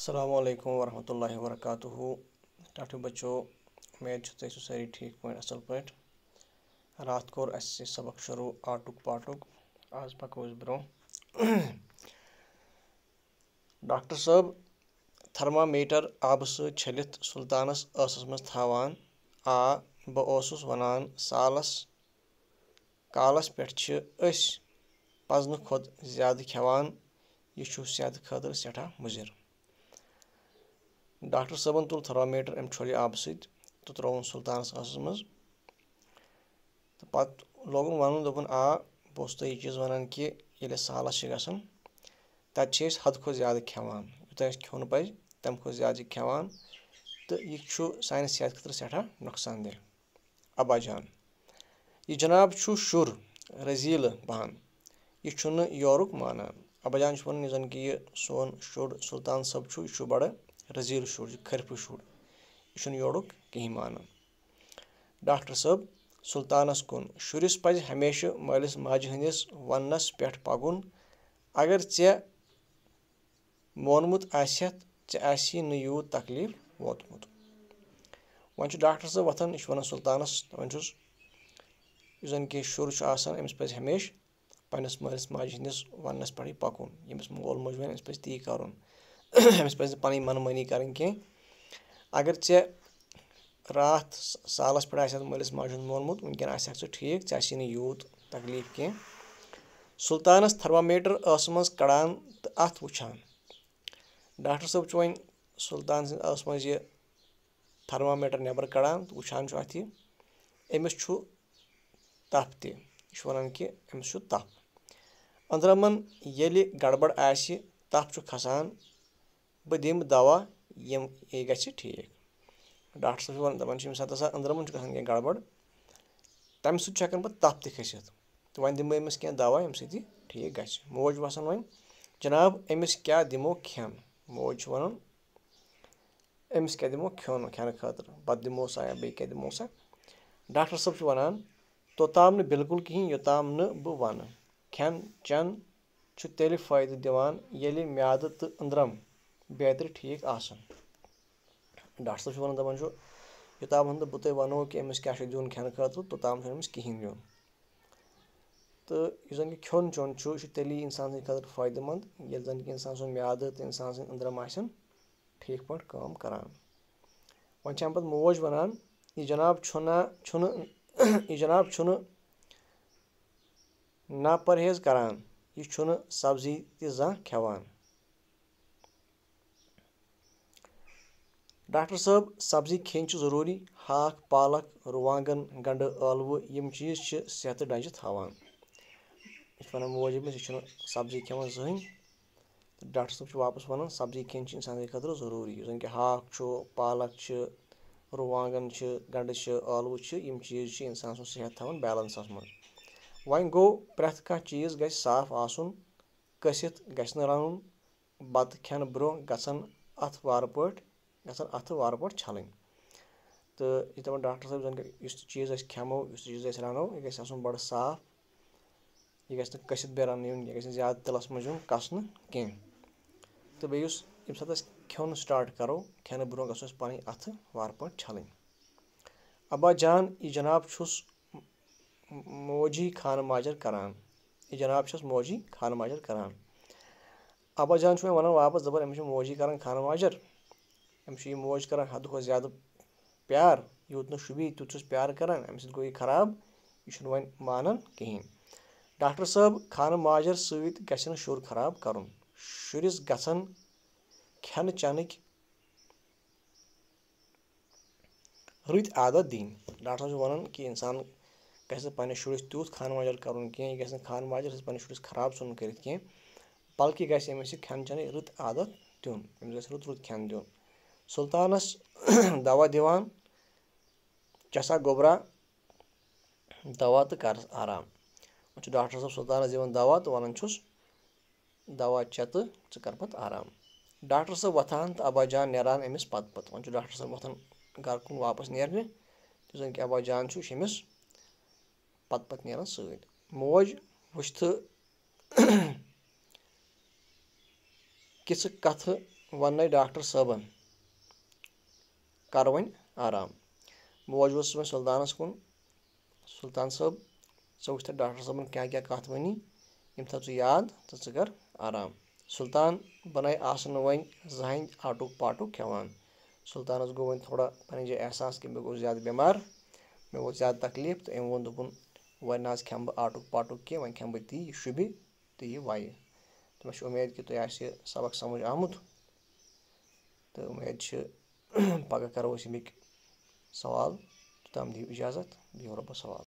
अस्सलामुअलैकुम वरहमतुल्लाहि वबरकातुहू। टाठू बच्चों, उम्मीद तुम सारी ठीक पे असल पे। रात कोर अस सबक शुरू आटुक पाटुक। आज पको ब्रो। डॉक्टर साहब थर्मामीटर आब छलित सुल्तानस असस मज थावान। आ बस वनान सालस कालस पे पजन खुद ज्यादा खेवान। यह सेहत खतर सठा मुजिर। डॉक्टर साहबन तुल थर्मामीटर अम छोल आब तो त्रोन सुल्तानस असस मज। तो पत लोगन वन दोपन बस तो यह चीज़ वनान कि ये सालस गसान तत हद खुद ज्यादा खेवान। यूत खेन पज तम खुद ज्यादा खेवान तो यह सान सेहत खतर सठा नुकसान दह। अब्बा जान यह जनाब शुर रजील पहन यह योरुक मानान। अब्बा जान वन जन कि यह सोन शुर सुल्तान सब यह बड़ रजील शुर खरफ शुर यह योरुक कहीं मानान। डॉक्टर साहब सुल्तानस कुन शुरिस पज हमेशा मालिस माज हंदिस वनस पे पगुन। अगर ऐ मोनमुत आसी न यूत तकलीफ वोतमुत। वन डॉक्टर साहब वथान यह वन सुल्तानस वनस जन कि शुर अमिस पज हमेशा पन्नस मालिस माज हंदिस वनस पे पकुन। यमिस मोल मोज वन अमिस पज ती करुन। अमिस पज पन मनमानी करें कह। अगर ऐ रात सालस पे मालिस माज मोनमुत वनकन आसक ठीक ऐसी न यूत तकलीफ कह। सुल्तानस थर्मामीटर मज कड़ान तो अत वुचान। डॉक्टर साहब वन सुल्तान सद मज यह थर्मामीटर नबर कड़ान तो वुचान अत यह अमिस तप तह वन कि अमिस तप अंदरमन ये गड़बड़ आसि तप खसान बह दिम दवा यह ग ठीक। डॉक्टर साहब वन दपान यम सात अंदरमन गसान कह गड़बड़ तम सह हेकान पह तप तह खसित तो वन दिमो अमिस कह दवा यम सह ठीक ग। मोज वसान वन जनाब अमिस क्या दिमो खेन। मोज वन अमिस क्या दिमो खेन खतर बत दिमोसा या बे क्या दिमोसा। डॉक्टर साहब वनान तोताम न बिल्कुल कहीं योताम न बह वन। खेन चेन तेल फायदे दिवान येलि म्याद तो अंदरम बेहतर ठीक आसन। डॉक्टर साहब वन दपान योताम बह तुह वनो कि अमिस क्या दिन खेन खतर तोताम अमिस कहीं दिन। तो यह जन कि खेन चोन तेली इंसान खतर फायदेमंद ये जन कि इंसान सुन म्याद तो इंसान सद अंदरम आसन ठीक पे काम करान। वन अम पे मोज वनान यह जनाब छुन ना परहेज करान यह सब्जी तह खेवान। डॉक्टर साहब सब्जी खेन जरूरी हाक पालक रुवांगन गंड अलव यम चीज सेहत डंज थावान। यह वन मोज अमिस यह सब्जी खेवान जहन। डॉक्टर साहब वापस वन सब्जी खेन इंसान खतर जरूरी जन कि हाक पालक रुवांगन गंड अलव यम चीज इंसान सुन सेहत थावान बैलेंसस मज। वन गो प्रथ कह चीज ग साफ आसन कसित गस न रनुन बत खेन ब्रो गसन अथ वार पे छलन। तो यह दपान डॉक्टर साहब जन इस चीज खेमो इस चीज रनो यह गसन बड़ साफ यह गस कसित बे रन यह गस ज्यादा तिलस मज कसन कह। तो बे यम सात खेन स्टार्ट करो खेन ब्रो गो पन अथ वार पे छलन। अब्बा जान यह जनाब छुस मोजी खान माजर करान। यह जनाब छस मोजी खान माजर करान। अब्बा जान वन वापस दपान अमिस मोजी करान खान माजर अमिस यह मोज करान हद खुद ज्यादा प्यार यूत न शुबी तूत छुस प्यार करान अमि सद गो यह खराब यह वन मानन कहीं। डॉक्टर साहब खान माजर सत गस शुर खराब करुन। शुरिस गसन खेन चेनक रुत आदत दिन। डॉक्टर साहब वन कि इंसान गस पन्नस शुरिस तूत खान माजर करुन कह यह गस खान माजर पन्नस शुरिस खराब सन कर कह बल्कि गस अमिस खेन चेन रुत आदत दिन अमिस गस रुत खेन दिन। सुल्तानस दवा दिवान चसा गोबरा दवा तो कर आराम। वन डॉक्टर साहब सुल्तानस दिवान दवा तो वन छुस दवा चे तो कर पत आराम। डॉक्टर साहब वथान तो अब्बा जान नेरान अमिस पत पत वन डॉक्टर साहब वथान घर कुन वापस नेरने तो जन कि अब्बा जान अमिस पत पत नेरान सत। मोज वुछ किस कथ وَننے ڈاکٹر صٲبن کر وۄنۍ آرام بہٕ وۄزیوس وۄنۍ سُلطانس کُن سُلطان صٲب ژےٚ وٕچھتھا ڈاکٹر صٲبن کیٛاہ کیٛاہ کَتھ ؤنی یِم تھاو ژٕ یاد تہٕ ژٕ کر آرام سُلطان بناے آسہٕ نہٕ وۄنۍ زٕہٕنۍ آٹوٗک پاٹوٗک کھٮ۪وان سُلطانس گوٚو وۄنۍ تھوڑا پنٕنہِ جایہِ احساس کہِ مےٚ گوٚو زیادٕ بٮ۪مار مےٚ ووت زیادٕ تکلیٖف تہٕ أمۍ ووٚن دوٚپُن وۄنۍ نہ حظ کھٮ۪مہٕ بہٕ آٹوٗک پاٹوٗک کینٛہہ وۄنۍ کھٮ۪مہٕ بہٕ تی یہِ شوٗبہِ تہٕ یہِ وَیہِ تہٕ مےٚ چھِ اُمید کہِ تۄہہِ آسہِ یہِ سبق سمجھ آمُت تہٕ اُمید چھِ پگاہ کرو أسۍ اَمِکۍ سوال توٚتام دِیِو اِجازت بِہِو رۄبَس حوالہٕ